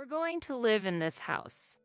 We're going to live in this house.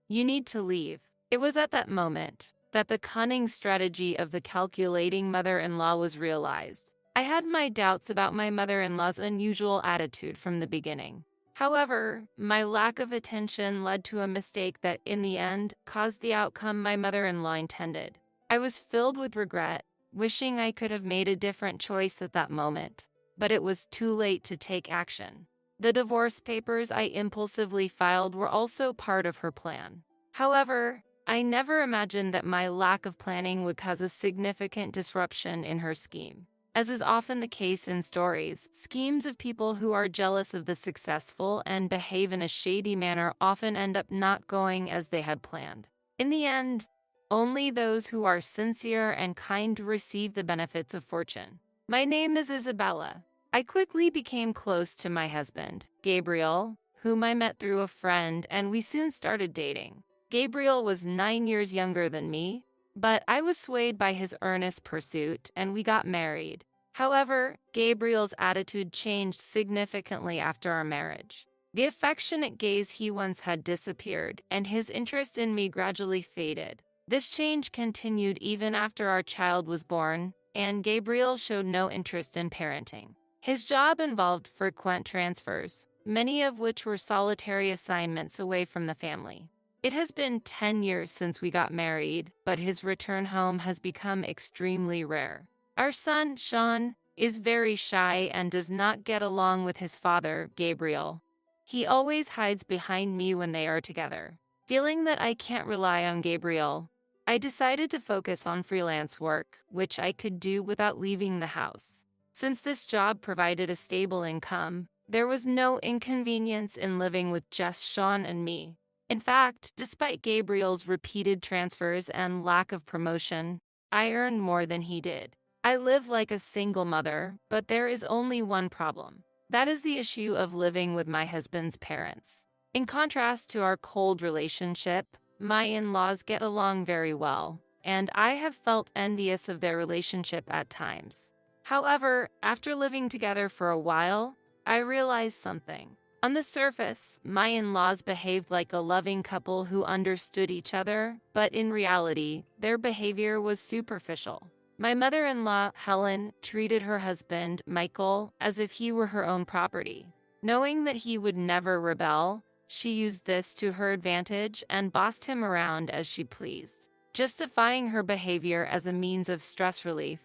You need to leave. It was at that moment that the cunning strategy of the calculating mother-in-law was realized. I had my doubts about my mother-in-law's unusual attitude from the beginning. However, my lack of attention led to a mistake that, in the end, caused the outcome my mother-in-law intended. I was filled with regret, wishing I could have made a different choice at that moment. But it was too late to take action. The divorce papers I impulsively filed were also part of her plan. However, I never imagined that my lack of planning would cause a significant disruption in her scheme. As is often the case in stories, schemes of people who are jealous of the successful and behave in a shady manner often end up not going as they had planned. In the end, only those who are sincere and kind receive the benefits of fortune. My name is Isabella. I quickly became close to my husband, Gabriel, whom I met through a friend, and we soon started dating. Gabriel was 9 years younger than me, but I was swayed by his earnest pursuit, and we got married. However, Gabriel's attitude changed significantly after our marriage. The affectionate gaze he once had disappeared, and his interest in me gradually faded. This change continued even after our child was born, and Gabriel showed no interest in parenting. His job involved frequent transfers, many of which were solitary assignments away from the family. It has been 10 years since we got married, but his return home has become extremely rare. Our son, Sean, is very shy and does not get along with his father, Gabriel. He always hides behind me when they are together. Feeling that I can't rely on Gabriel, I decided to focus on freelance work, which I could do without leaving the house. Since this job provided a stable income, there was no inconvenience in living with just Sean and me. In fact, despite Gabriel's repeated transfers and lack of promotion, I earned more than he did. I live like a single mother, but there is only one problem. That is the issue of living with my husband's parents. In contrast to our cold relationship, my in-laws get along very well, and I have felt envious of their relationship at times. However, after living together for a while, I realized something. On the surface, my in-laws behaved like a loving couple who understood each other, but in reality, their behavior was superficial. My mother-in-law, Helen, treated her husband, Michael, as if he were her own property. Knowing that he would never rebel, she used this to her advantage and bossed him around as she pleased. Justifying her behavior as a means of stress relief,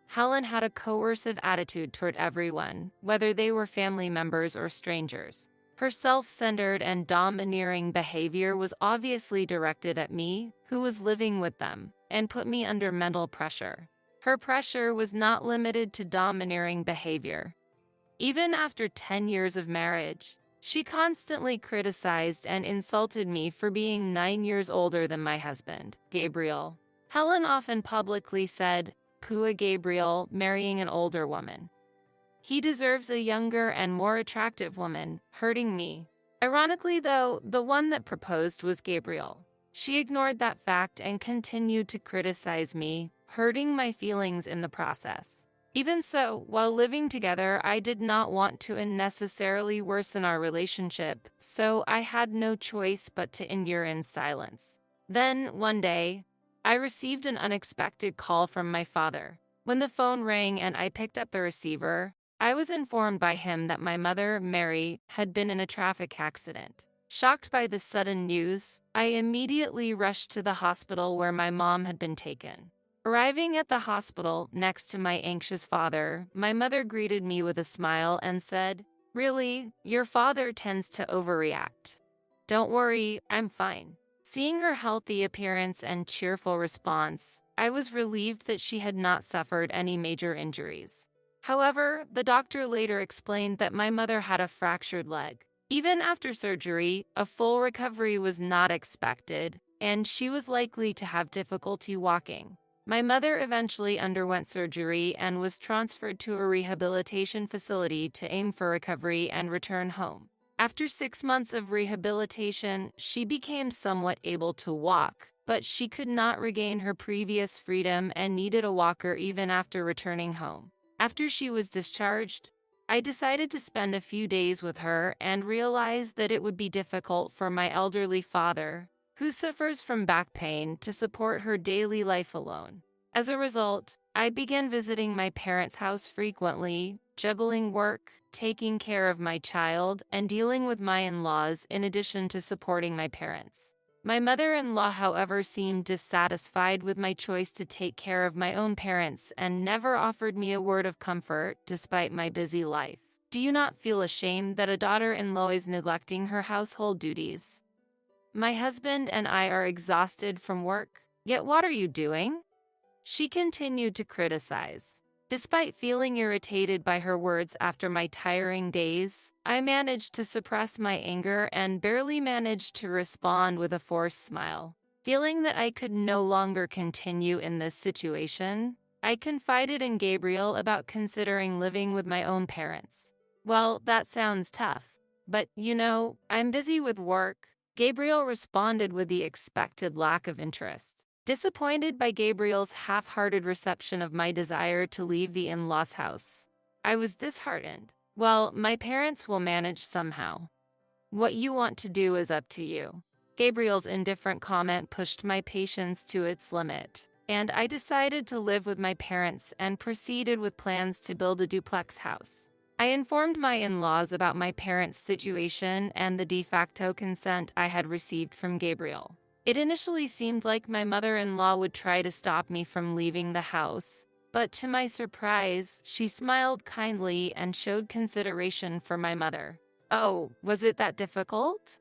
Helen had a coercive attitude toward everyone, whether they were family members or strangers. Her self-centered and domineering behavior was obviously directed at me, who was living with them, and put me under mental pressure. Her pressure was not limited to domineering behavior. Even after 10 years of marriage, she constantly criticized and insulted me for being 9 years older than my husband, Gabriel. Helen often publicly said, "Poor Gabriel marrying an older woman. He deserves a younger and more attractive woman," hurting me. Ironically though, the one that proposed was Gabriel. She ignored that fact and continued to criticize me, hurting my feelings in the process. Even so, while living together, I did not want to unnecessarily worsen our relationship, so I had no choice but to endure in silence. Then, one day, I received an unexpected call from my father. When the phone rang and I picked up the receiver, I was informed by him that my mother, Mary, had been in a traffic accident. Shocked by this sudden news, I immediately rushed to the hospital where my mom had been taken. Arriving at the hospital next to my anxious father, my mother greeted me with a smile and said, "Really, your father tends to overreact. Don't worry, I'm fine." Seeing her healthy appearance and cheerful response, I was relieved that she had not suffered any major injuries. However, the doctor later explained that my mother had a fractured leg. Even after surgery, a full recovery was not expected, and she was likely to have difficulty walking. My mother eventually underwent surgery and was transferred to a rehabilitation facility to aim for recovery and return home. After 6 months of rehabilitation, she became somewhat able to walk, but she could not regain her previous freedom and needed a walker even after returning home. After she was discharged, I decided to spend a few days with her and realized that it would be difficult for my elderly father, who suffers from back pain, to support her daily life alone. As a result, I began visiting my parents' house frequently, juggling work, taking care of my child, and dealing with my in-laws in addition to supporting my parents. My mother-in-law, however, seemed dissatisfied with my choice to take care of my own parents and never offered me a word of comfort despite my busy life. Do you not feel ashamed that a daughter-in-law is neglecting her household duties? My husband and I are exhausted from work. Yet what are you doing? She continued to criticize. Despite feeling irritated by her words after my tiring days, I managed to suppress my anger and barely managed to respond with a forced smile. Feeling that I could no longer continue in this situation, I confided in Gabriel about considering living with my own parents. Well, that sounds tough, but I'm busy with work. Gabriel responded with the expected lack of interest. Disappointed by Gabriel's half-hearted reception of my desire to leave the in-laws' house, I was disheartened. Well, my parents will manage somehow. What you want to do is up to you. Gabriel's indifferent comment pushed my patience to its limit, and I decided to live with my parents and proceeded with plans to build a duplex house. I informed my in-laws about my parents' situation and the de facto consent I had received from Gabriel. It initially seemed like my mother-in-law would try to stop me from leaving the house, but to my surprise, she smiled kindly and showed consideration for my mother. Oh, was it that difficult?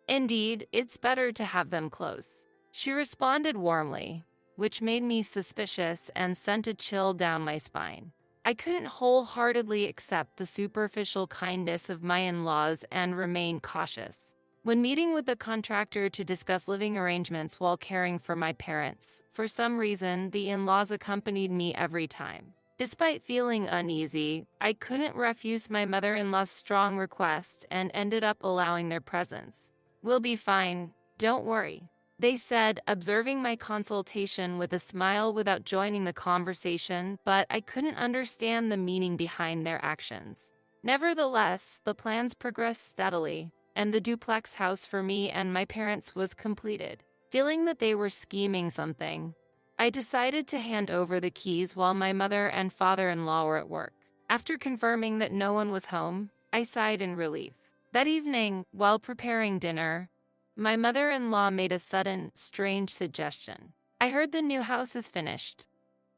Indeed, it's better to have them close. She responded warmly, which made me suspicious and sent a chill down my spine. I couldn't wholeheartedly accept the superficial kindness of my in-laws and remain cautious. When meeting with the contractor to discuss living arrangements while caring for my parents, for some reason, the in-laws accompanied me every time. Despite feeling uneasy, I couldn't refuse my mother-in-law's strong request and ended up allowing their presence. "We'll be fine, don't worry," they said, observing my consultation with a smile without joining the conversation, but I couldn't understand the meaning behind their actions. Nevertheless, the plans progressed steadily, and the duplex house for me and my parents was completed. Feeling that they were scheming something, I decided to hand over the keys while my mother and father-in-law were at work. After confirming that no one was home, I sighed in relief. That evening, while preparing dinner, my mother-in-law made a sudden, strange suggestion. "I heard the new house is finished.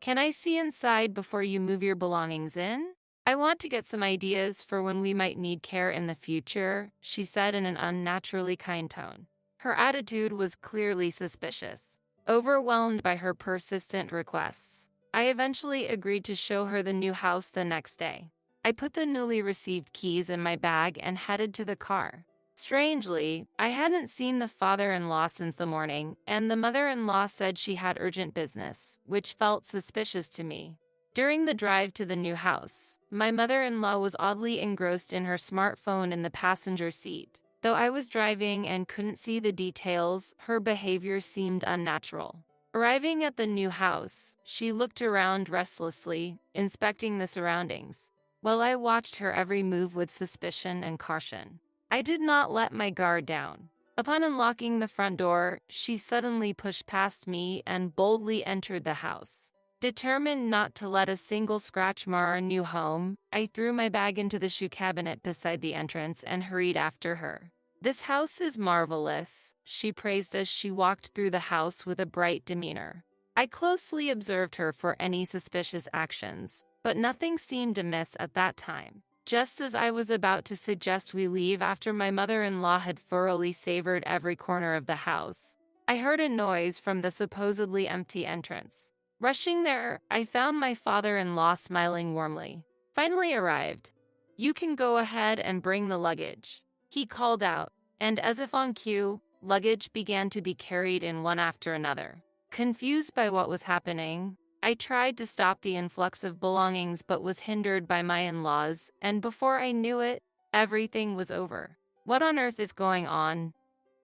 Can I see inside before you move your belongings in? I want to get some ideas for when we might need care in the future," she said in an unnaturally kind tone. Her attitude was clearly suspicious. Overwhelmed by her persistent requests, I eventually agreed to show her the new house the next day. I put the newly received keys in my bag and headed to the car. Strangely, I hadn't seen the father-in-law since the morning, and the mother-in-law said she had urgent business, which felt suspicious to me. During the drive to the new house, my mother-in-law was oddly engrossed in her smartphone in the passenger seat. Though I was driving and couldn't see the details, her behavior seemed unnatural. Arriving at the new house, she looked around restlessly, inspecting the surroundings, while I watched her every move with suspicion and caution. I did not let my guard down. Upon unlocking the front door, she suddenly pushed past me and boldly entered the house. Determined not to let a single scratch mar our new home, I threw my bag into the shoe cabinet beside the entrance and hurried after her. "This house is marvelous," she praised as she walked through the house with a bright demeanor. I closely observed her for any suspicious actions, but nothing seemed amiss at that time. Just as I was about to suggest we leave after my mother-in-law had thoroughly savored every corner of the house, I heard a noise from the supposedly empty entrance. Rushing there, I found my father-in-law smiling warmly. "Finally arrived. You can go ahead and bring the luggage," he called out, and as if on cue, luggage began to be carried in one after another. Confused by what was happening, I tried to stop the influx of belongings but was hindered by my in-laws, and before I knew it, everything was over. "What on earth is going on?"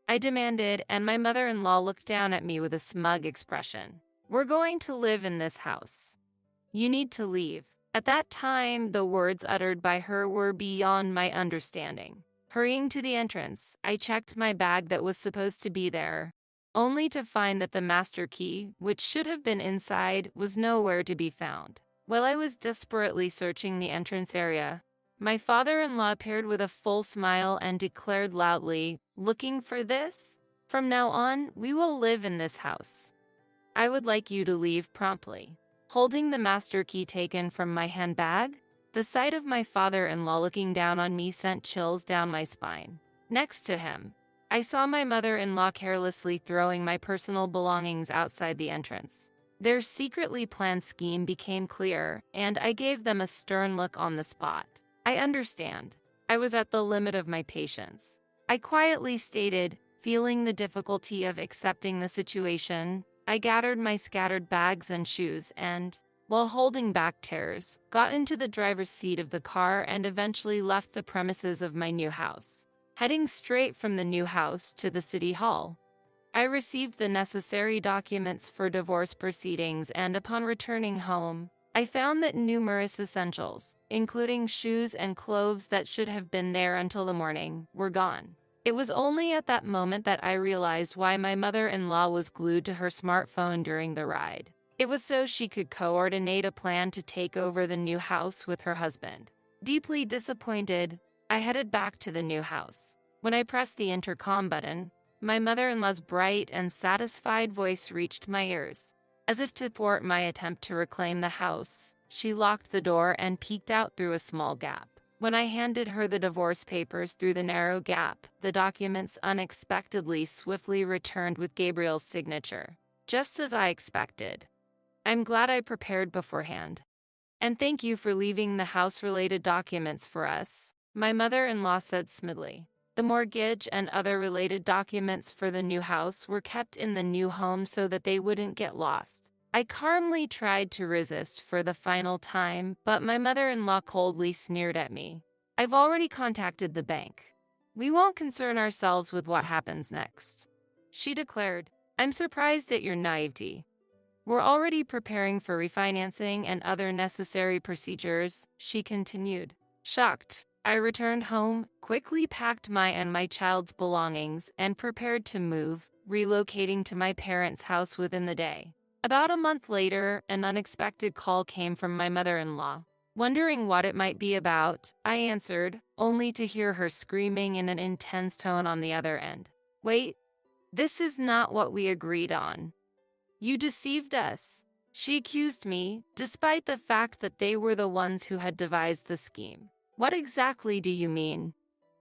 I demanded, and my mother-in-law looked down at me with a smug expression. "We're going to live in this house. You need to leave." At that time, the words uttered by her were beyond my understanding. Hurrying to the entrance, I checked my bag that was supposed to be there, only to find that the master key, which should have been inside, was nowhere to be found. While I was desperately searching the entrance area, my father-in-law appeared with a full smile and declared loudly, "Looking for this? From now on, we will live in this house. I would like you to leave promptly." Holding the master key taken from my handbag, the sight of my father-in-law looking down on me sent chills down my spine. Next to him, I saw my mother-in-law carelessly throwing my personal belongings outside the entrance. Their secretly planned scheme became clear, and I gave them a stern look on the spot. "I understand. I was at the limit of my patience," I quietly stated, feeling the difficulty of accepting the situation. I gathered my scattered bags and shoes and, while holding back tears, got into the driver's seat of the car and eventually left the premises of my new house. Heading straight from the new house to the city hall, I received the necessary documents for divorce proceedings, and upon returning home, I found that numerous essentials, including shoes and clothes that should have been there until the morning, were gone. It was only at that moment that I realized why my mother-in-law was glued to her smartphone during the ride. It was so she could coordinate a plan to take over the new house with her husband. Deeply disappointed, I headed back to the new house. When I pressed the intercom button, my mother-in-law's bright and satisfied voice reached my ears. As if to thwart my attempt to reclaim the house, she locked the door and peeked out through a small gap. When I handed her the divorce papers through the narrow gap, the documents unexpectedly swiftly returned with Gabriel's signature, just as I expected. "I'm glad I prepared beforehand. And thank you for leaving the house-related documents for us," my mother-in-law said smoothly. The mortgage and other related documents for the new house were kept in the new home so that they wouldn't get lost. I calmly tried to resist for the final time, but my mother-in-law coldly sneered at me. "I've already contacted the bank. We won't concern ourselves with what happens next," she declared. "I'm surprised at your naivety. We're already preparing for refinancing and other necessary procedures," she continued. Shocked, I returned home, quickly packed my and my child's belongings, and prepared to move, relocating to my parents' house within the day. About a month later, an unexpected call came from my mother-in-law. Wondering what it might be about, I answered, only to hear her screaming in an intense tone on the other end. "Wait, this is not what we agreed on. You deceived us," she accused me, despite the fact that they were the ones who had devised the scheme. "What exactly do you mean?"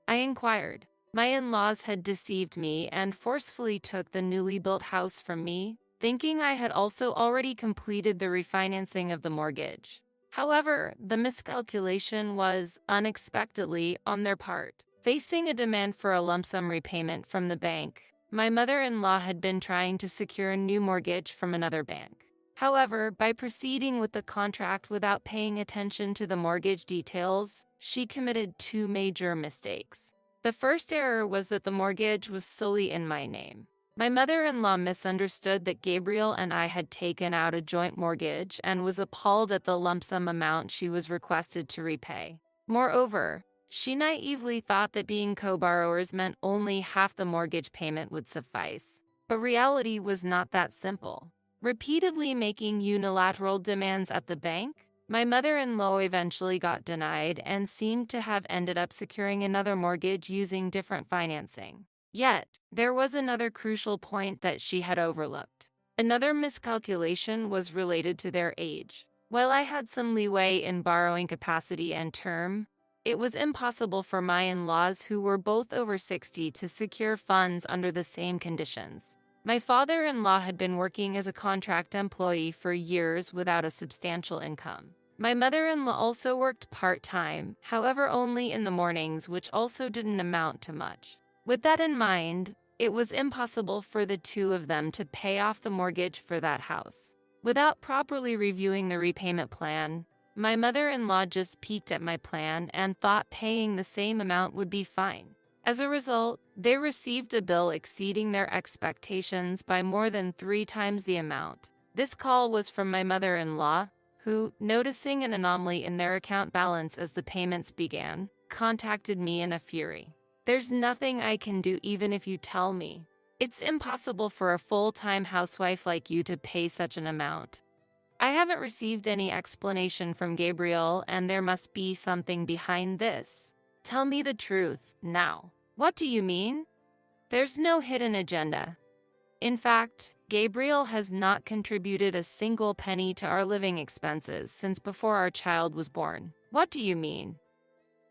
I inquired. My in-laws had deceived me and forcefully took the newly built house from me, thinking I had also already completed the refinancing of the mortgage. However, the miscalculation was, unexpectedly, on their part. Facing a demand for a lump sum repayment from the bank, my mother-in-law had been trying to secure a new mortgage from another bank. However, by proceeding with the contract without paying attention to the mortgage details, she committed two major mistakes. The first error was that the mortgage was solely in my name. My mother-in-law misunderstood that Gabriel and I had taken out a joint mortgage and was appalled at the lump sum amount she was requested to repay. Moreover, she naively thought that being co-borrowers meant only half the mortgage payment would suffice. But reality was not that simple. Repeatedly making unilateral demands at the bank, my mother-in-law eventually got denied and seemed to have ended up securing another mortgage using different financing. Yet, there was another crucial point that she had overlooked. Another miscalculation was related to their age. While I had some leeway in borrowing capacity and term, it was impossible for my in-laws, who were both over 60, to secure funds under the same conditions. My father-in-law had been working as a contract employee for years without a substantial income. My mother-in-law also worked part-time, however only in the mornings, which also didn't amount to much. With that in mind, it was impossible for the two of them to pay off the mortgage for that house. Without properly reviewing the repayment plan, my mother-in-law just peeked at my plan and thought paying the same amount would be fine. As a result, they received a bill exceeding their expectations by more than 3 times the amount. This call was from my mother-in-law, who, noticing an anomaly in their account balance as the payments began, contacted me in a fury. "There's nothing I can do even if you tell me. It's impossible for a full-time housewife like you to pay such an amount. I haven't received any explanation from Gabriel, and there must be something behind this. Tell me the truth, now." "What do you mean?" "There's no hidden agenda. In fact, Gabriel has not contributed a single penny to our living expenses since before our child was born." "What do you mean?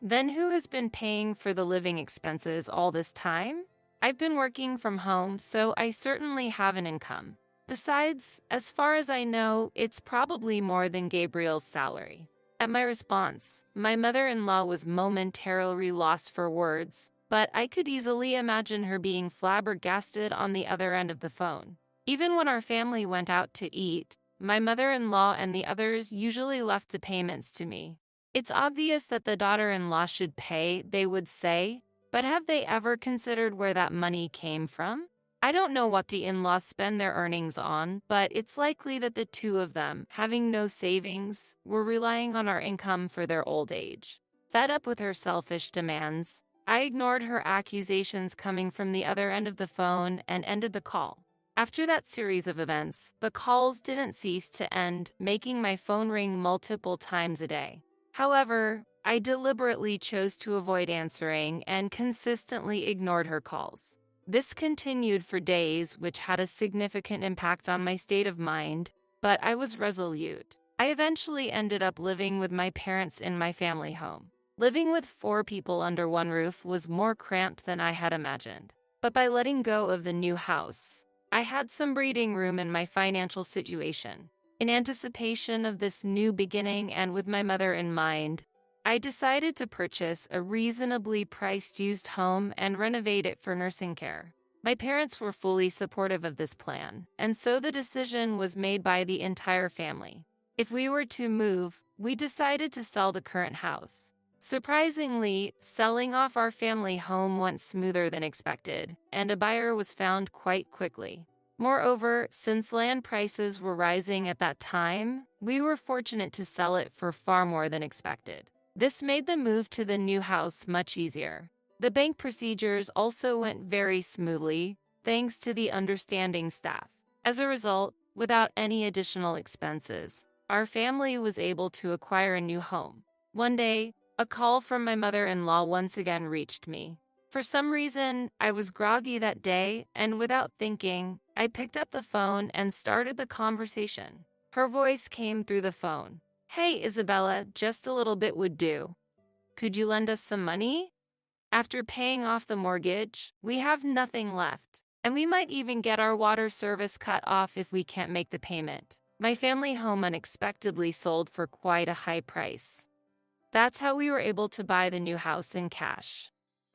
Then who has been paying for the living expenses all this time?" "I've been working from home, so I certainly have an income. Besides, as far as I know, it's probably more than Gabriel's salary." At my response, my mother-in-law was momentarily lost for words, but I could easily imagine her being flabbergasted on the other end of the phone. Even when our family went out to eat, my mother-in-law and the others usually left the payments to me. "It's obvious that the daughter-in-law should pay," they would say, "but have they ever considered where that money came from? I don't know what the in-laws spend their earnings on, but it's likely that the two of them, having no savings, were relying on our income for their old age." Fed up with her selfish demands, I ignored her accusations coming from the other end of the phone and ended the call. After that series of events, the calls didn't cease to end, making my phone ring multiple times a day. However, I deliberately chose to avoid answering and consistently ignored her calls. This continued for days, which had a significant impact on my state of mind, but I was resolute. I eventually ended up living with my parents in my family home. Living with 4 people under one roof was more cramped than I had imagined. But by letting go of the new house, I had some breathing room in my financial situation. In anticipation of this new beginning and with my mother in mind, I decided to purchase a reasonably priced used home and renovate it for nursing care. My parents were fully supportive of this plan, and so the decision was made by the entire family. If we were to move, we decided to sell the current house. Surprisingly, selling off our family home went smoother than expected, and a buyer was found quite quickly. Moreover, since land prices were rising at that time, we were fortunate to sell it for far more than expected. This made the move to the new house much easier. The bank procedures also went very smoothly, thanks to the understanding staff. As a result, without any additional expenses, our family was able to acquire a new home. One day, a call from my mother-in-law once again reached me. For some reason, I was groggy that day, and without thinking, I picked up the phone and started the conversation. Her voice came through the phone. "Hey, Isabella, just a little bit would do. Could you lend us some money? After paying off the mortgage, we have nothing left, and we might even get our water service cut off if we can't make the payment." My family home unexpectedly sold for quite a high price. That's how we were able to buy the new house in cash.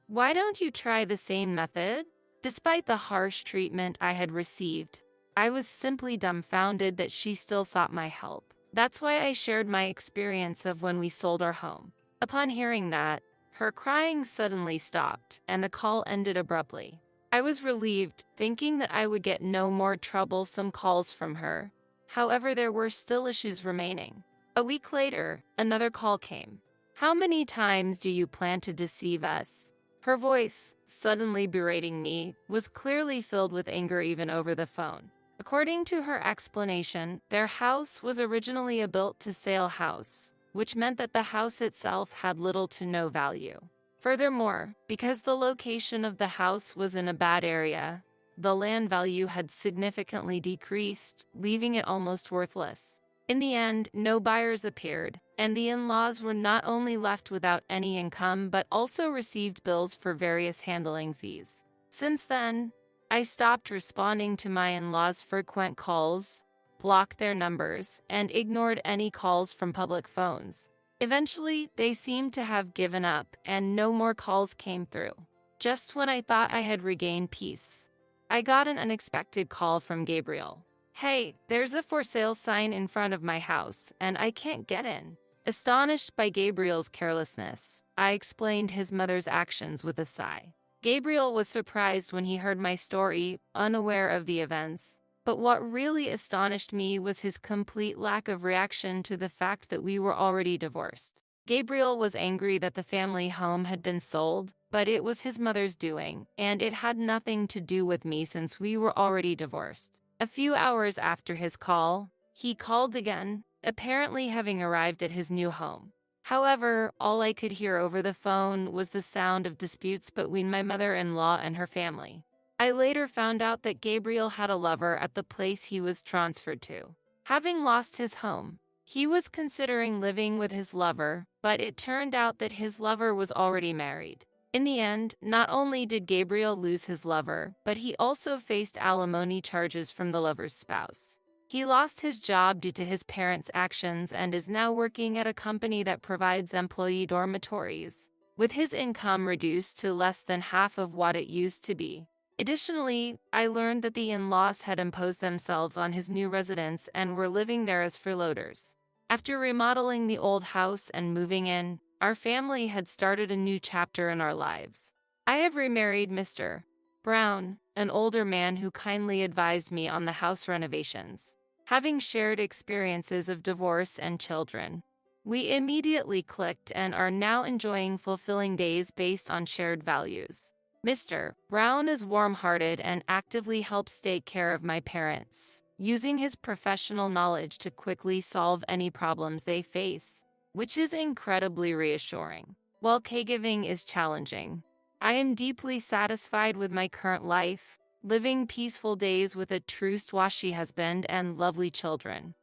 Why don't you try the same method? Despite the harsh treatment I had received, I was simply dumbfounded that she still sought my help. That's why I shared my experience of when we sold our home. Upon hearing that, her crying suddenly stopped, and the call ended abruptly. I was relieved, thinking that I would get no more troublesome calls from her. However, there were still issues remaining. A week later, another call came. "How many times do you plan to deceive us?" Her voice, suddenly berating me, was clearly filled with anger even over the phone. According to her explanation, their house was originally a built-to-sale house, which meant that the house itself had little to no value. Furthermore, because the location of the house was in a bad area, the land value had significantly decreased, leaving it almost worthless. In the end, no buyers appeared, and the in-laws were not only left without any income but also received bills for various handling fees. Since then, I stopped responding to my in-laws' frequent calls, blocked their numbers, and ignored any calls from public phones. Eventually, they seemed to have given up, and no more calls came through. Just when I thought I had regained peace, I got an unexpected call from Gabriel. "Hey, there's a for sale sign in front of my house, and I can't get in." Astonished by Gabriel's carelessness, I explained his mother's actions with a sigh. Gabriel was surprised when he heard my story, unaware of the events. But what really astonished me was his complete lack of reaction to the fact that we were already divorced. Gabriel was angry that the family home had been sold, but it was his mother's doing, and it had nothing to do with me since we were already divorced. A few hours after his call, he called again, apparently having arrived at his new home. However, all I could hear over the phone was the sound of disputes between my mother-in-law and her family. I later found out that Gabriel had a lover at the place he was transferred to. Having lost his home, he was considering living with his lover, but it turned out that his lover was already married. In the end, not only did Gabriel lose his lover, but he also faced alimony charges from the lover's spouse. He lost his job due to his parents' actions and is now working at a company that provides employee dormitories, with his income reduced to less than half of what it used to be. Additionally, I learned that the in-laws had imposed themselves on his new residence and were living there as freeloaders. After remodeling the old house and moving in, our family had started a new chapter in our lives. I have remarried Mr. Brown, an older man who kindly advised me on the house renovations. Having shared experiences of divorce and children, we immediately clicked and are now enjoying fulfilling days based on shared values. Mr. Brown is warm-hearted and actively helps take care of my parents, using his professional knowledge to quickly solve any problems they face, which is incredibly reassuring. While caregiving is challenging, I am deeply satisfied with my current life, living peaceful days with a trustworthy husband and lovely children.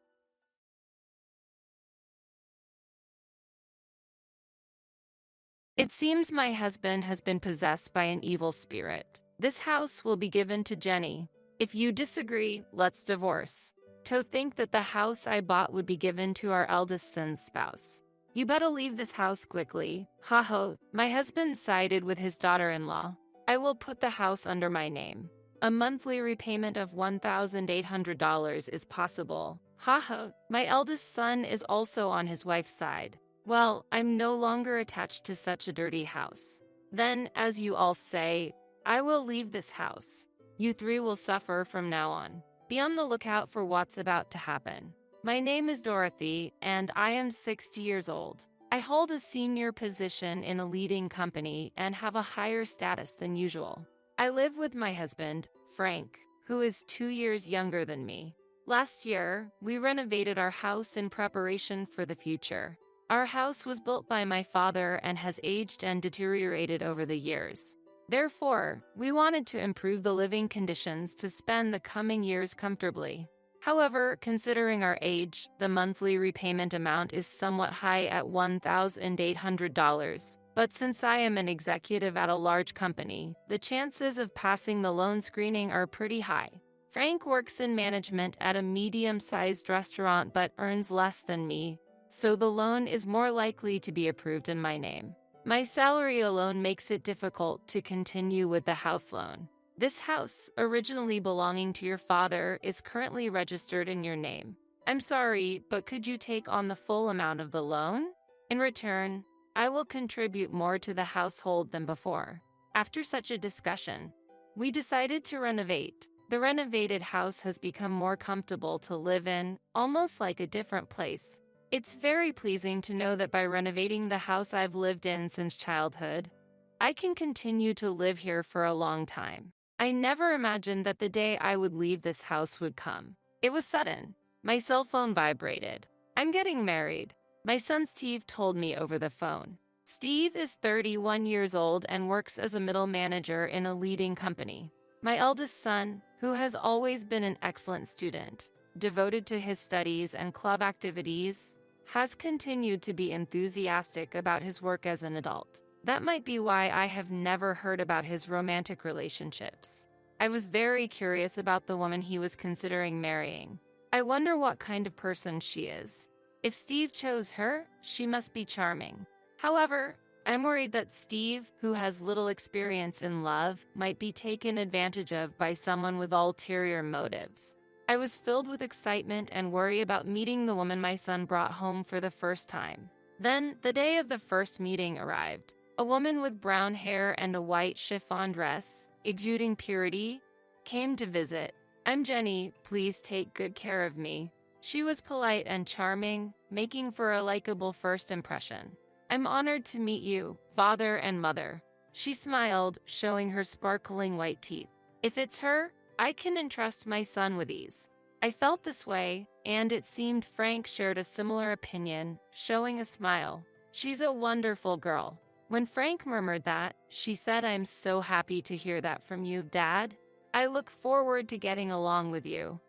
It seems my husband has been possessed by an evil spirit. This house will be given to Jenny. If you disagree, let's divorce. To think that the house I bought would be given to our eldest son's spouse. You better leave this house quickly. Ha ha. My husband sided with his daughter-in-law. I will put the house under my name. A monthly repayment of $1,800 is possible. Ha ha. My eldest son is also on his wife's side. Well, I'm no longer attached to such a dirty house. Then, as you all say, I will leave this house. You three will suffer from now on. Be on the lookout for what's about to happen. My name is Dorothy, and I am 60 years old. I hold a senior position in a leading company and have a higher status than usual. I live with my husband, Frank, who is 2 years younger than me. Last year, we renovated our house in preparation for the future. Our house was built by my father and has aged and deteriorated over the years. Therefore, we wanted to improve the living conditions to spend the coming years comfortably. However, considering our age, the monthly repayment amount is somewhat high at $1,800. But since I am an executive at a large company, the chances of passing the loan screening are pretty high. Frank works in management at a medium-sized restaurant but earns less than me, so the loan is more likely to be approved in my name. My salary alone makes it difficult to continue with the house loan. This house, originally belonging to your father, is currently registered in your name. I'm sorry, but could you take on the full amount of the loan? In return, I will contribute more to the household than before. After such a discussion, we decided to renovate. The renovated house has become more comfortable to live in, almost like a different place. It's very pleasing to know that by renovating the house I've lived in since childhood, I can continue to live here for a long time. I never imagined that the day I would leave this house would come. It was sudden. My cell phone vibrated. I'm getting married. My son Steve told me over the phone. Steve is 31 years old and works as a middle manager in a leading company. My eldest son, who has always been an excellent student, devoted to his studies and club activities, has continued to be enthusiastic about his work as an adult. That might be why I have never heard about his romantic relationships. I was very curious about the woman he was considering marrying. I wonder what kind of person she is. If Steve chose her, she must be charming. However, I'm worried that Steve, who has little experience in love, might be taken advantage of by someone with ulterior motives. I was filled with excitement and worry about meeting the woman my son brought home for the first time. Then, the day of the first meeting arrived. A woman with brown hair and a white chiffon dress, exuding purity, came to visit. I'm Jenny, please take good care of me. She was polite and charming, making for a likable first impression. I'm honored to meet you, father and mother. She smiled, showing her sparkling white teeth. If it's her, I can entrust my son with ease. I felt this way, and it seemed Frank shared a similar opinion, showing a smile. She's a wonderful girl. When Frank murmured that, she said, I'm so happy to hear that from you, Dad. I look forward to getting along with you.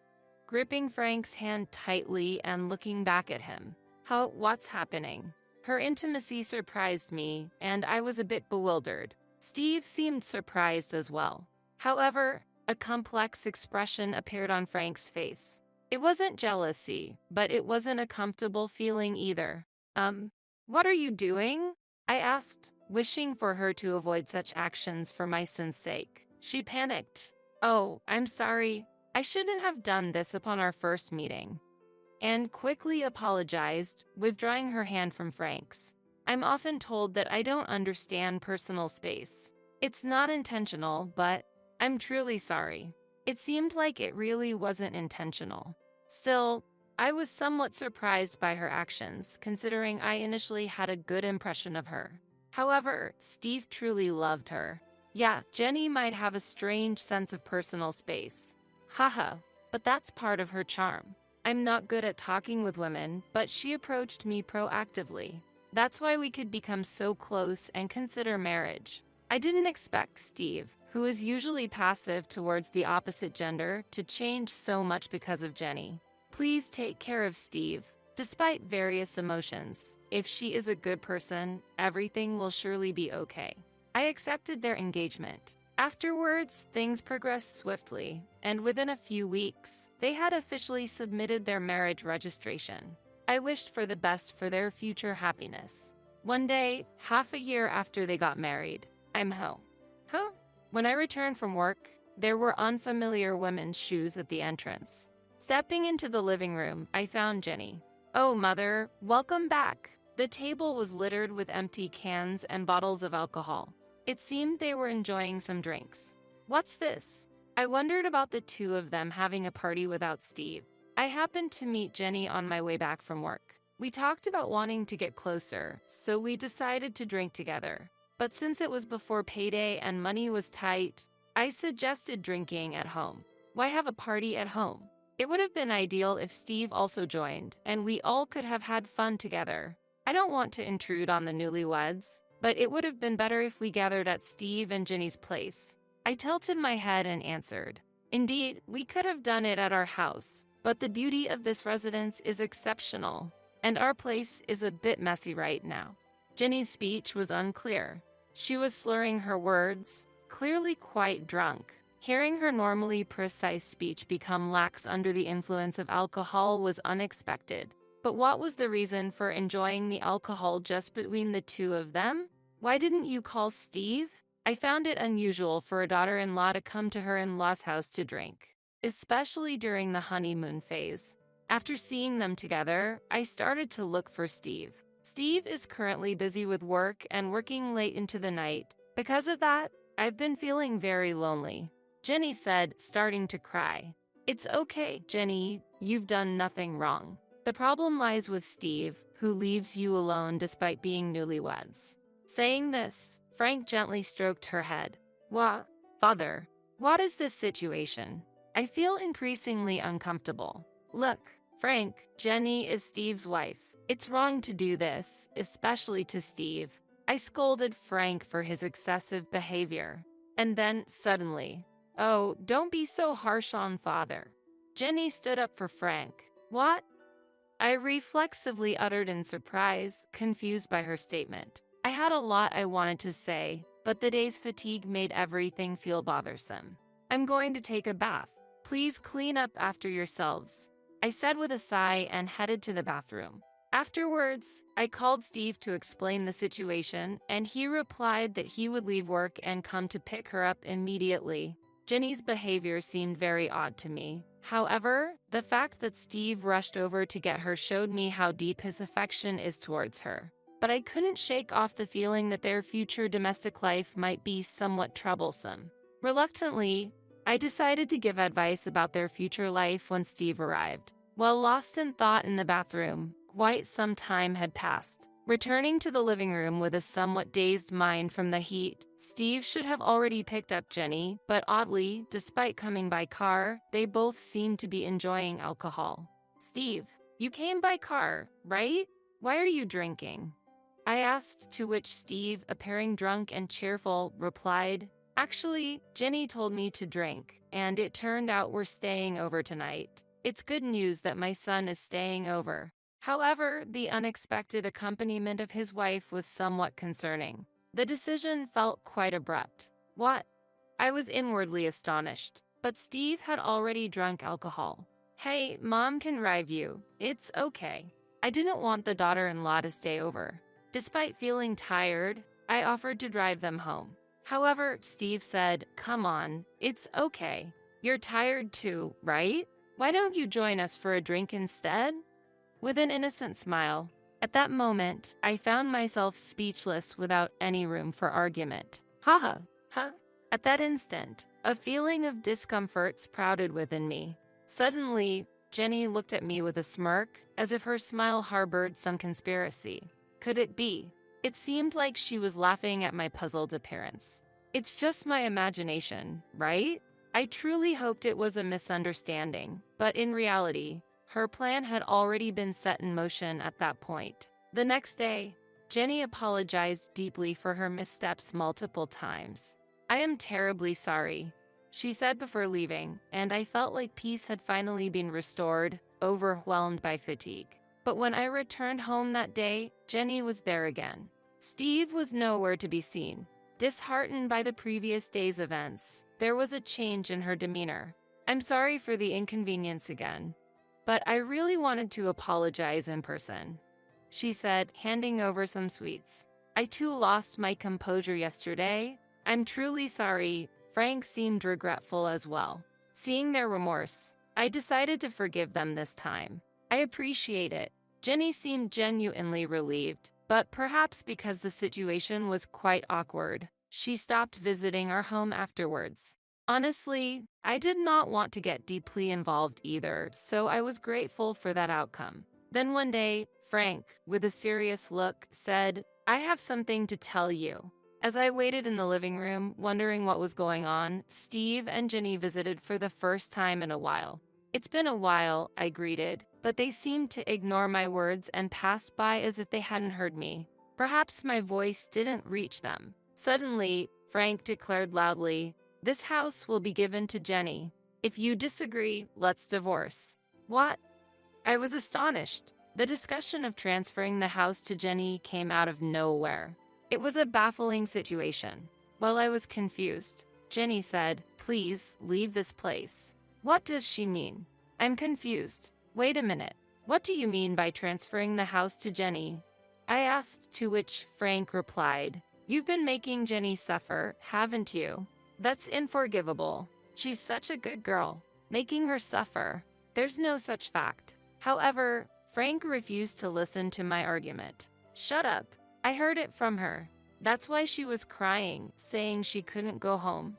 Gripping Frank's hand tightly and looking back at him. What's happening? Her intimacy surprised me, and I was a bit bewildered. Steve seemed surprised as well. However, a complex expression appeared on Frank's face. It wasn't jealousy, but it wasn't a comfortable feeling either. What are you doing? I asked, wishing for her to avoid such actions for my son's sake. She panicked. Oh, I'm sorry. I shouldn't have done this upon our first meeting. And quickly apologized, withdrawing her hand from Frank's. I'm often told that I don't understand personal space. It's not intentional, but I'm truly sorry. It seemed like it really wasn't intentional. Still, I was somewhat surprised by her actions, considering I initially had a good impression of her. However, Steve truly loved her. Yeah, Jenny might have a strange sense of personal space. Haha, but that's part of her charm. I'm not good at talking with women, but she approached me proactively. That's why we could become so close and consider marriage. I didn't expect Steve, who is usually passive towards the opposite gender, to change so much because of Jenny. Please take care of Steve. Despite various emotions, if she is a good person, everything will surely be okay. I accepted their engagement. Afterwards, things progressed swiftly, and within a few weeks, they had officially submitted their marriage registration. I wished for the best for their future happiness. One day, half a year after they got married, I'm home. When I returned from work, there were unfamiliar women's shoes at the entrance. Stepping into the living room, I found Jenny. Oh, Mother, welcome back. The table was littered with empty cans and bottles of alcohol. It seemed they were enjoying some drinks. What's this? I wondered about the two of them having a party without Steve. I happened to meet Jenny on my way back from work. We talked about wanting to get closer, so we decided to drink together. But since it was before payday and money was tight, I suggested drinking at home. Why have a party at home? It would have been ideal if Steve also joined, and we all could have had fun together. I don't want to intrude on the newlyweds, but it would have been better if we gathered at Steve and Jenny's place. I tilted my head and answered, Indeed, we could have done it at our house, but the beauty of this residence is exceptional, and our place is a bit messy right now. Jenny's speech was unclear. She was slurring her words, clearly quite drunk. Hearing her normally precise speech become lax under the influence of alcohol was unexpected. But what was the reason for enjoying the alcohol just between the two of them? Why didn't you call Steve? I found it unusual for a daughter-in-law to come to her in-law's house to drink, especially during the honeymoon phase. After seeing them together, I started to look for Steve. Steve is currently busy with work and working late into the night. Because of that, I've been feeling very lonely. Jenny said, starting to cry. It's okay, Jenny, you've done nothing wrong. The problem lies with Steve, who leaves you alone despite being newlyweds. Saying this, Frank gently stroked her head. Father, what is this situation? I feel increasingly uncomfortable. Look, Frank, Jenny is Steve's wife. It's wrong to do this, especially to Steve. I scolded Frank for his excessive behavior. And then, suddenly, oh, don't be so harsh on father. Jenny stood up for Frank. What? I reflexively uttered in surprise, confused by her statement. I had a lot I wanted to say, but the day's fatigue made everything feel bothersome. I'm going to take a bath. Please clean up after yourselves, I said with a sigh and headed to the bathroom. Afterwards, I called Steve to explain the situation, and he replied that he would leave work and come to pick her up immediately. Jenny's behavior seemed very odd to me. However, the fact that Steve rushed over to get her showed me how deep his affection is towards her. But I couldn't shake off the feeling that their future domestic life might be somewhat troublesome. Reluctantly, I decided to give advice about their future life when Steve arrived. While lost in thought in the bathroom, quite some time had passed. Returning to the living room with a somewhat dazed mind from the heat, Steve should have already picked up Jenny, but oddly, despite coming by car, they both seemed to be enjoying alcohol. "Steve, you came by car, right? Why are you drinking?" I asked, to which Steve, appearing drunk and cheerful, replied, "Actually, Jenny told me to drink, and it turned out we're staying over tonight. It's good news that my son is staying over." However, the unexpected accompaniment of his wife was somewhat concerning. The decision felt quite abrupt. "What?" I was inwardly astonished, but Steve had already drunk alcohol. "Hey, Mom can drive you. It's okay." I didn't want the daughter-in-law to stay over. Despite feeling tired, I offered to drive them home. However, Steve said, "Come on, it's okay. You're tired too, right? Why don't you join us for a drink instead?" With an innocent smile. At that moment, I found myself speechless without any room for argument. Haha, huh? At that instant, a feeling of discomfort sprouted within me. Suddenly, Jenny looked at me with a smirk, as if her smile harbored some conspiracy. Could it be? It seemed like she was laughing at my puzzled appearance. "It's just my imagination, right?" I truly hoped it was a misunderstanding, but in reality, her plan had already been set in motion at that point. The next day, Jenny apologized deeply for her missteps multiple times. "I am terribly sorry," she said before leaving, and I felt like peace had finally been restored, overwhelmed by fatigue. But when I returned home that day, Jenny was there again. Steve was nowhere to be seen. Disheartened by the previous day's events, there was a change in her demeanor. "I'm sorry for the inconvenience again, but I really wanted to apologize in person," she said, handing over some sweets. "I too lost my composure yesterday. I'm truly sorry." Frank seemed regretful as well. Seeing their remorse, I decided to forgive them this time. "I appreciate it." Jenny seemed genuinely relieved, but perhaps because the situation was quite awkward, she stopped visiting our home afterwards. Honestly, I did not want to get deeply involved either, so I was grateful for that outcome. Then one day, Frank, with a serious look, said, "I have something to tell you." As I waited in the living room, wondering what was going on, Steve and Jenny visited for the first time in a while. "It's been a while," I greeted, but they seemed to ignore my words and passed by as if they hadn't heard me. Perhaps my voice didn't reach them. Suddenly, Frank declared loudly, "This house will be given to Jenny. If you disagree, let's divorce." "What?" I was astonished. The discussion of transferring the house to Jenny came out of nowhere. It was a baffling situation. While I was confused, Jenny said, "Please, leave this place." What does she mean? I'm confused. Wait a minute. What do you mean by transferring the house to Jenny? I asked, to which Frank replied, "You've been making Jenny suffer, haven't you? That's unforgivable. She's such a good girl. Making her suffer. There's no such fact." However, Frank refused to listen to my argument. "Shut up. I heard it from her. That's why she was crying, saying she couldn't go home."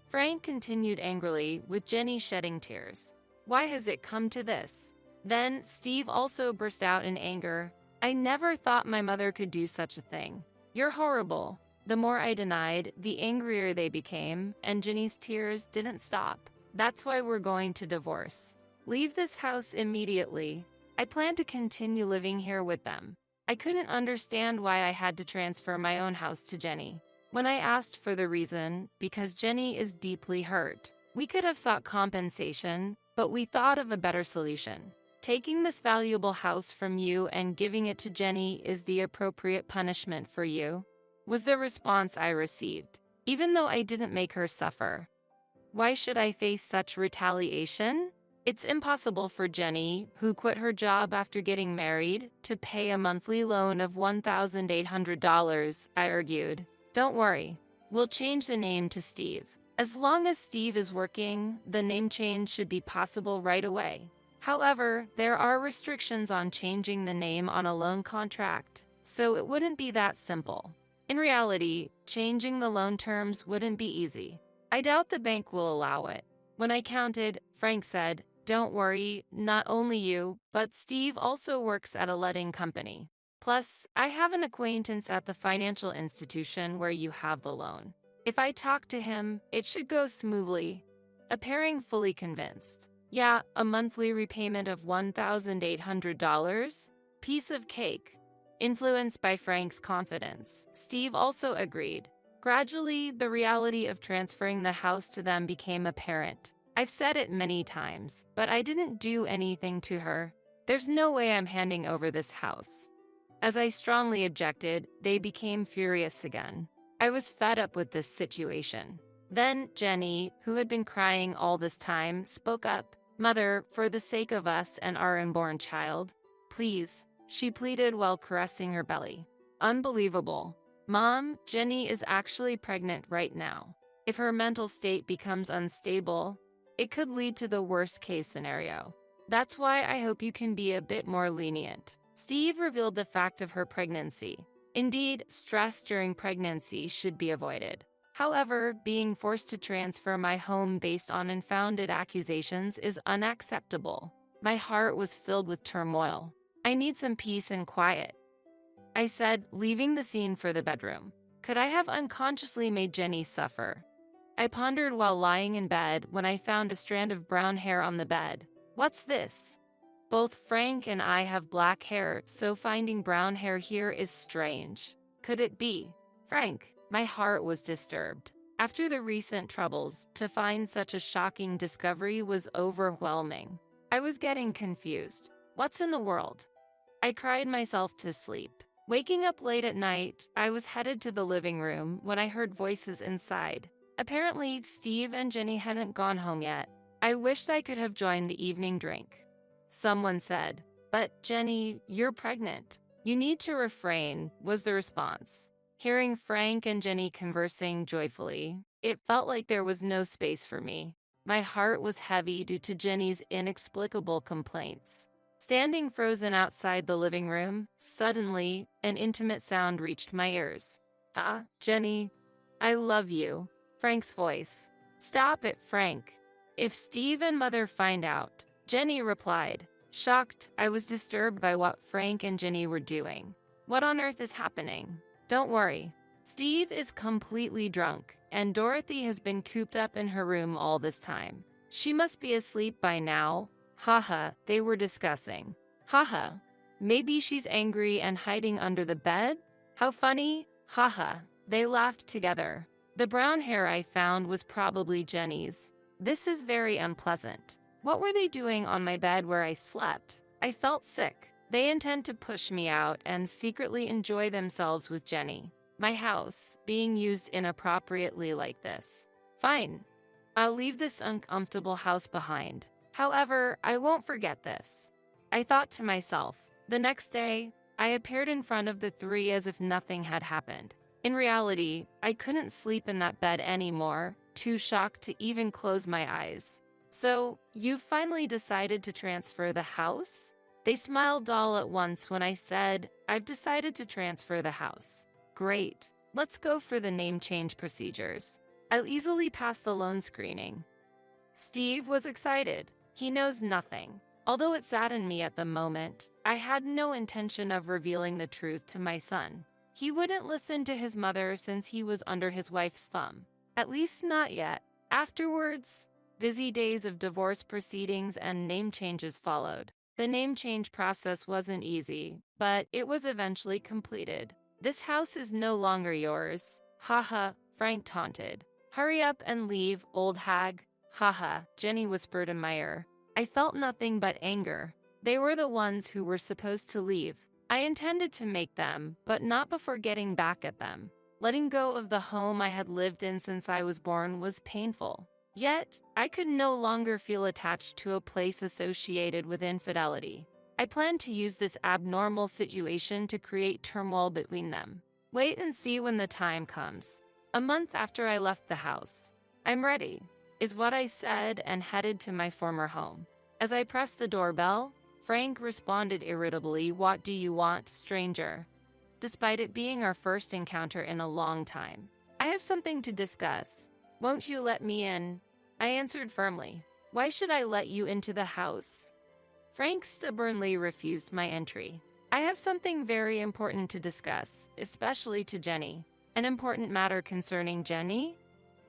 Frank continued angrily, with Jenny shedding tears. "Why has it come to this?" Then Steve also burst out in anger. "I never thought my mother could do such a thing. You're horrible." The more I denied, the angrier they became, and Jenny's tears didn't stop. "That's why we're going to divorce. Leave this house immediately. I plan to continue living here with them." I couldn't understand why I had to transfer my own house to Jenny. When I asked for the reason, because Jenny is deeply hurt. We could have sought compensation, but we thought of a better solution. Taking this valuable house from you and giving it to Jenny is the appropriate punishment for you, was the response I received, even though I didn't make her suffer. Why should I face such retaliation? It's impossible for Jenny, who quit her job after getting married, to pay a monthly loan of $1,800, I argued. "Don't worry. We'll change the name to Steve. As long as Steve is working, the name change should be possible right away. However, there are restrictions on changing the name on a loan contract, so it wouldn't be that simple. In reality, changing the loan terms wouldn't be easy. I doubt the bank will allow it. When I counted, Frank said, "Don't worry, not only you, but Steve also works at a letting company. Plus, I have an acquaintance at the financial institution where you have the loan. If I talk to him, it should go smoothly." Appearing fully convinced. "Yeah, a monthly repayment of $1,800? Piece of cake." Influenced by Frank's confidence, Steve also agreed. Gradually, the reality of transferring the house to them became apparent. "I've said it many times, but I didn't do anything to her. There's no way I'm handing over this house." As I strongly objected, they became furious again. I was fed up with this situation. Then Jenny, who had been crying all this time, spoke up. "Mother, for the sake of us and our unborn child, please," she pleaded while caressing her belly. Unbelievable. "Mom, Jenny is actually pregnant right now. If her mental state becomes unstable, it could lead to the worst-case scenario. That's why I hope you can be a bit more lenient." Steve revealed the fact of her pregnancy. Indeed, stress during pregnancy should be avoided. However, being forced to transfer my home based on unfounded accusations is unacceptable. My heart was filled with turmoil. "I need some peace and quiet," I said, leaving the scene for the bedroom. Could I have unconsciously made Jenny suffer? I pondered while lying in bed when I found a strand of brown hair on the bed. What's this? Both Frank and I have black hair, so finding brown hair here is strange. Could it be Frank? My heart was disturbed. After the recent troubles, to find such a shocking discovery was overwhelming. I was getting confused. What's in the world? I cried myself to sleep. Waking up late at night, I was headed to the living room when I heard voices inside. Apparently, Steve and Jenny hadn't gone home yet. I wished I could have joined the evening drink. Someone said, "But Jenny, you're pregnant. You need to refrain," was the response. Hearing Frank and Jenny conversing joyfully, it felt like there was no space for me. My heart was heavy due to Jenny's inexplicable complaints. Standing frozen outside the living room, suddenly, an intimate sound reached my ears. "Ah, Jenny, I love you." Frank's voice. "Stop it, Frank. If Steve and Mother find out," Jenny replied. Shocked, I was disturbed by what Frank and Jenny were doing. "What on earth is happening?" "Don't worry. Steve is completely drunk, and Dorothy has been cooped up in her room all this time. She must be asleep by now." Haha, they were discussing. Haha, maybe she's angry and hiding under the bed? How funny. Haha, they laughed together. The brown hair I found was probably Jenny's. This is very unpleasant. What were they doing on my bed where I slept? I felt sick. They intend to push me out and secretly enjoy themselves with Jenny. My house being used inappropriately like this. Fine. I'll leave this uncomfortable house behind. However, I won't forget this. I thought to myself. The next day, I appeared in front of the three as if nothing had happened. In reality, I couldn't sleep in that bed anymore, too shocked to even close my eyes. "So, you've finally decided to transfer the house?" They smiled all at once when I said, "I've decided to transfer the house." "Great. Let's go for the name change procedures. I'll easily pass the loan screening." Steve was excited. He knows nothing. Although it saddened me at the moment, I had no intention of revealing the truth to my son. He wouldn't listen to his mother since he was under his wife's thumb. At least not yet. Afterwards, busy days of divorce proceedings and name changes followed. The name change process wasn't easy, but it was eventually completed. "This house is no longer yours." Haha, Frank taunted. "Hurry up and leave, old hag." Haha, Jenny whispered in my ear. I felt nothing but anger. They were the ones who were supposed to leave. I intended to make them, but not before getting back at them. Letting go of the home I had lived in since I was born was painful. Yet, I could no longer feel attached to a place associated with infidelity. I planned to use this abnormal situation to create turmoil between them. Wait and see when the time comes. A month after I left the house. "I'm ready," is what I said and headed to my former home. As I pressed the doorbell, Frank responded irritably, "What do you want, stranger?" Despite it being our first encounter in a long time. "I have something to discuss. Won't you let me in?" I answered firmly. Why should I let you into the house? Frank stubbornly refused my entry. I have something very important to discuss, especially to Jenny. An important matter concerning Jenny?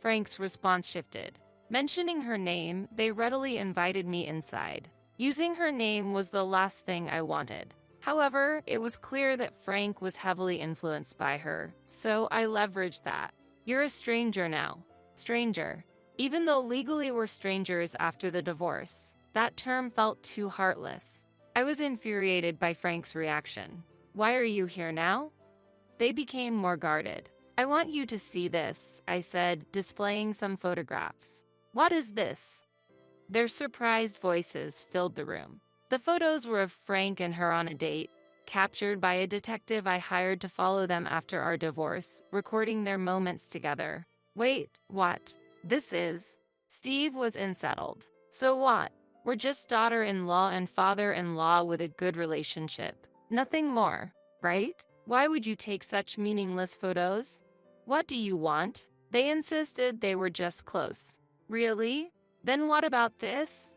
Frank's response shifted. Mentioning her name, they readily invited me inside. Using her name was the last thing I wanted. However, it was clear that Frank was heavily influenced by her, so I leveraged that. You're a stranger now. Stranger. Even though legally we're strangers after the divorce, that term felt too heartless. I was infuriated by Frank's reaction. Why are you here now? They became more guarded. I want you to see this, I said, displaying some photographs. What is this? Their surprised voices filled the room. The photos were of Frank and her on a date, captured by a detective I hired to follow them after our divorce, recording their moments together. Wait, what? This is... Steve was unsettled. So what? We're just daughter-in-law and father-in-law with a good relationship. Nothing more, right? Why would you take such meaningless photos? What do you want? They insisted they were just close. Really? Then what about this?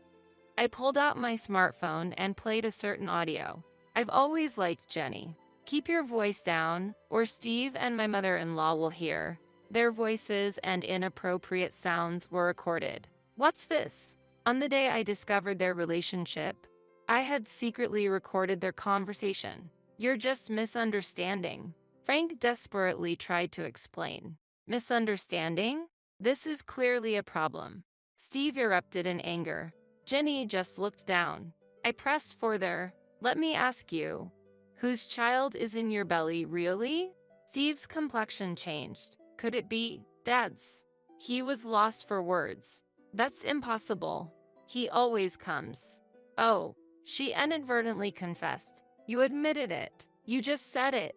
I pulled out my smartphone and played a certain audio. I've always liked Jenny. Keep your voice down, or Steve and my mother-in-law will hear. Their voices and inappropriate sounds were recorded. What's this? On the day I discovered their relationship, I had secretly recorded their conversation. You're just misunderstanding. Frank desperately tried to explain. Misunderstanding? This is clearly a problem. Steve erupted in anger. Jenny just looked down. I pressed further. Let me ask you, whose child is in your belly, really? Steve's complexion changed. Could it be Dad's? He was lost for words. That's impossible. He always comes. Oh, she inadvertently confessed. You admitted it. You just said it.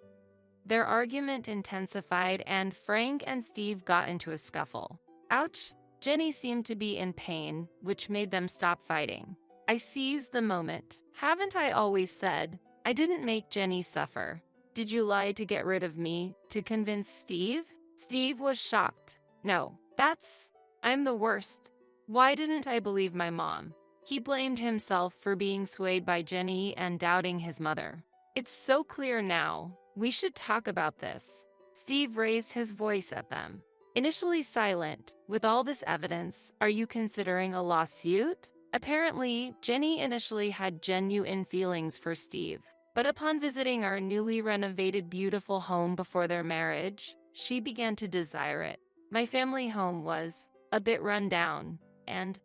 Their argument intensified and Frank and Steve got into a scuffle. Ouch! Jenny seemed to be in pain, which made them stop fighting. I seized the moment. Haven't I always said? I didn't make Jenny suffer. Did you lie to get rid of me, to convince Steve? Steve was shocked. No, I'm the worst. Why didn't I believe my mom? He blamed himself for being swayed by Jenny and doubting his mother. It's so clear now. We should talk about this. Steve raised his voice at them. Initially silent, with all this evidence, are you considering a lawsuit? Apparently, Jenny initially had genuine feelings for Steve. But upon visiting our newly renovated beautiful home before their marriage, she began to desire it. My family home was a bit run down, and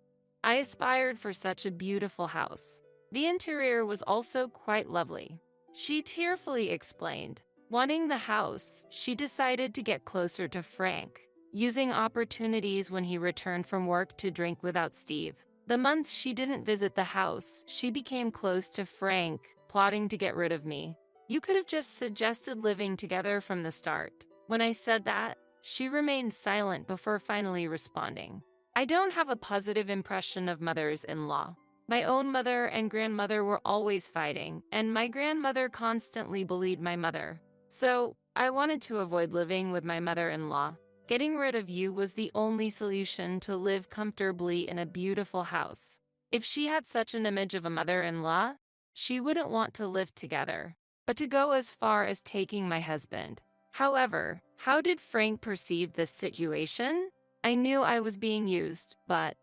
I aspired for such a beautiful house. The interior was also quite lovely. She tearfully explained. Wanting the house, she decided to get closer to Frank, using opportunities when he returned from work to drink without Steve. The months she didn't visit the house, she became close to Frank, plotting to get rid of me. You could have just suggested living together from the start. When I said that, she remained silent before finally responding. I don't have a positive impression of mothers-in-law. My own mother and grandmother were always fighting, and my grandmother constantly bullied my mother. So, I wanted to avoid living with my mother-in-law. Getting rid of you was the only solution to live comfortably in a beautiful house. If she had such an image of a mother-in-law, she wouldn't want to live together. But to go as far as taking my husband. However, how did Frank perceive this situation? I knew I was being used, but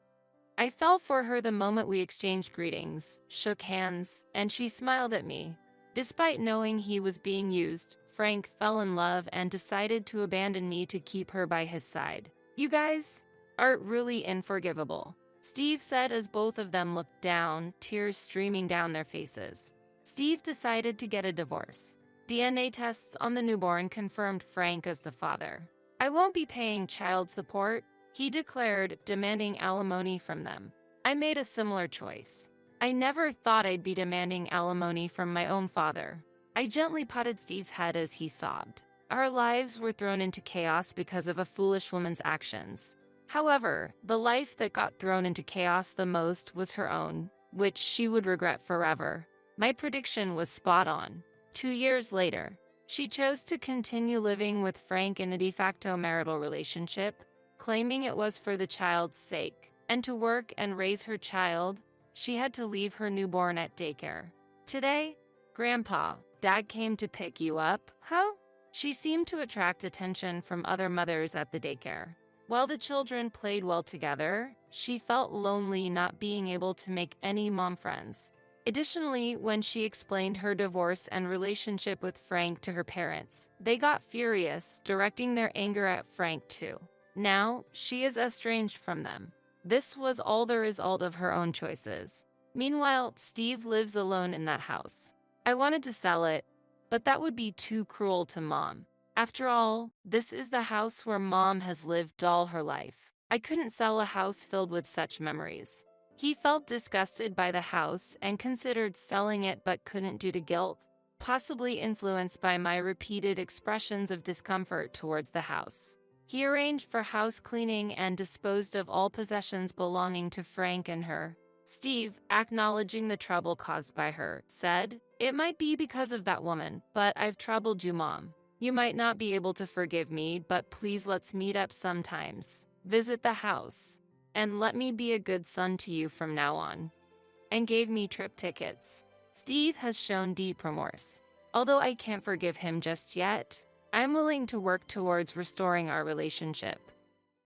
I fell for her the moment we exchanged greetings, shook hands, and she smiled at me. Despite knowing he was being used, Frank fell in love and decided to abandon me to keep her by his side. You guys are really unforgivable, Steve said as both of them looked down, tears streaming down their faces. Steve decided to get a divorce. DNA tests on the newborn confirmed Frank as the father. I won't be paying child support, he declared, demanding alimony from them. I made a similar choice. I never thought I'd be demanding alimony from my own father. I gently patted Steve's head as he sobbed. Our lives were thrown into chaos because of a foolish woman's actions. However, the life that got thrown into chaos the most was her own, which she would regret forever. My prediction was spot on. 2 years later, she chose to continue living with Frank in a de facto marital relationship, claiming it was for the child's sake. And to work and raise her child, she had to leave her newborn at daycare. Today, Grandpa, Dad came to pick you up, huh? She seemed to attract attention from other mothers at the daycare. While the children played well together, she felt lonely not being able to make any mom friends. Additionally, when she explained her divorce and relationship with Frank to her parents, they got furious, directing their anger at Frank too. Now, she is estranged from them. This was all the result of her own choices. Meanwhile, Steve lives alone in that house. I wanted to sell it, but that would be too cruel to Mom. After all, this is the house where Mom has lived all her life. I couldn't sell a house filled with such memories. He felt disgusted by the house and considered selling it but couldn't due to guilt, possibly influenced by my repeated expressions of discomfort towards the house. He arranged for house cleaning and disposed of all possessions belonging to Frank and her. Steve, acknowledging the trouble caused by her, said, "It might be because of that woman, but I've troubled you, Mom. You might not be able to forgive me, but please let's meet up sometimes. Visit the house. And let me be a good son to you from now on." And gave me trip tickets. Steve has shown deep remorse. Although I can't forgive him just yet, I'm willing to work towards restoring our relationship.